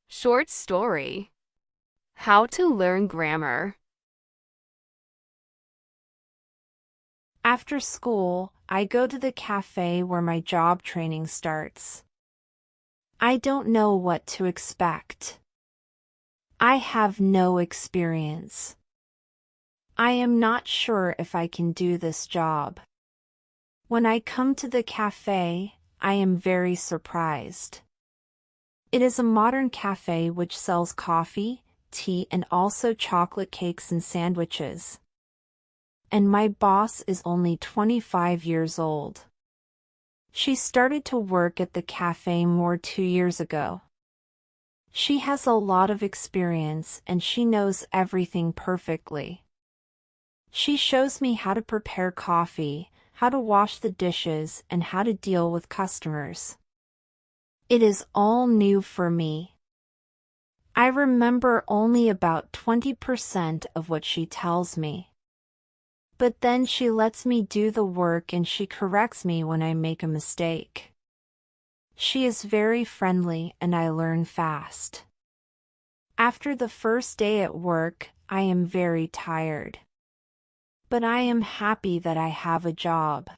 Short story. How to learn grammar. After school, I go to the cafe where my job training starts. I don't know what to expect. I have no experience. I am not sure if I can do this job. When I come to the cafe, I am very surprised. It is a modern cafe which sells coffee, tea, and also chocolate cakes and sandwiches. And my boss is only 25 years old. She started to work at the cafe more 2 years ago. She has a lot of experience and she knows everything perfectly. She shows me how to prepare coffee, how to wash the dishes, and how to deal with customers. It is all new for me. I remember only about 20% of what she tells me. But then she lets me do the work and she corrects me when I make a mistake. She is very friendly and I learn fast. After the first day at work, I am very tired. But I am happy that I have a job.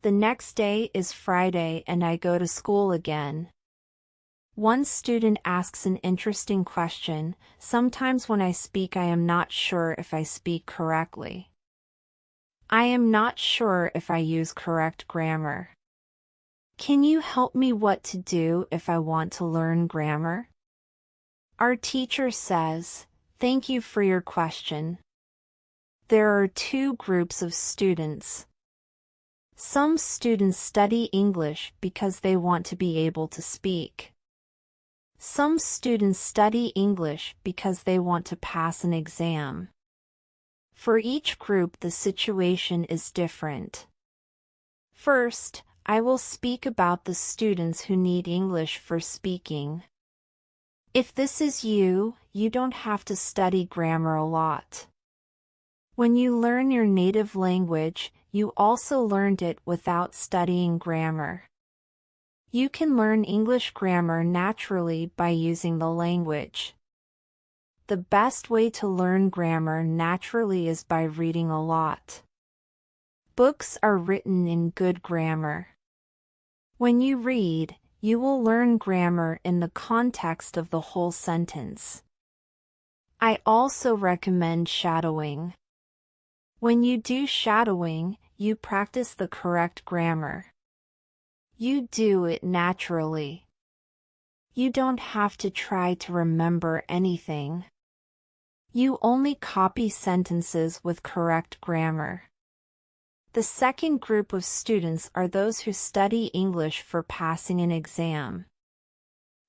The next day is Friday and I go to school again. One student asks an interesting question. Sometimes when I speak I am not sure if I speak correctly. I am not sure if I use correct grammar. Can you help me what to do if I want to learn grammar? Our teacher says, "Thank you for your question." There are two groups of students. Some students study English because they want to be able to speak. Some students study English because they want to pass an exam. For each group the situation is different. First, I will speak about the students who need English for speaking. If this is you, you don't have to study grammar a lot. When you learn your native language, you also learned it without studying grammar. You can learn English grammar naturally by using the language. The best way to learn grammar naturally is by reading a lot. Books are written in good grammar. When you read, you will learn grammar in the context of the whole sentence. I also recommend shadowing. When you do shadowing, you practice the correct grammar. You do it naturally. You don't have to try to remember anything. You only copy sentences with correct grammar. The second group of students are those who study English for passing an exam.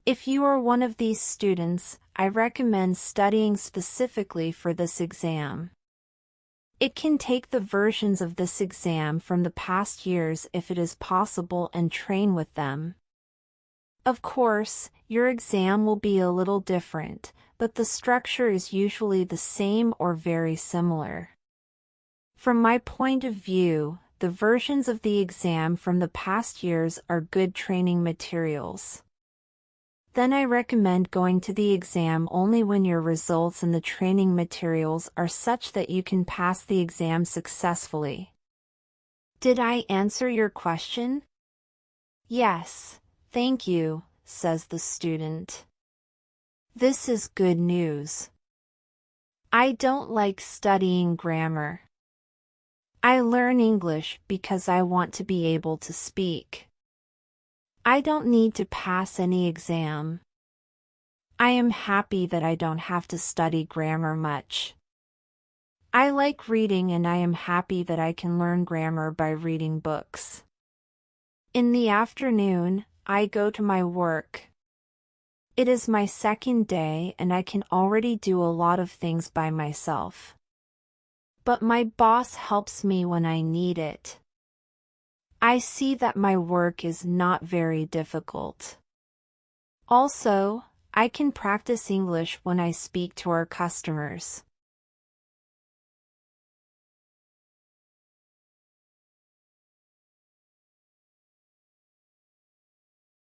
If you are one of these students, I recommend studying specifically for this exam. It can take the versions of this exam from the past years if it is possible and train with them. Of course, your exam will be a little different, but the structure is usually the same or very similar. From my point of view, the versions of the exam from the past years are good training materials. Then I recommend going to the exam only when your results and the training materials are such that you can pass the exam successfully. Did I answer your question? Yes, thank you, says the student. This is good news. I don't like studying grammar. I learn English because I want to be able to speak. I don't need to pass any exam. I am happy that I don't have to study grammar much. I like reading and I am happy that I can learn grammar by reading books. In the afternoon, I go to my work. It is my second day and I can already do a lot of things by myself. But my boss helps me when I need it. I see that my work is not very difficult. Also, I can practice English when I speak to our customers.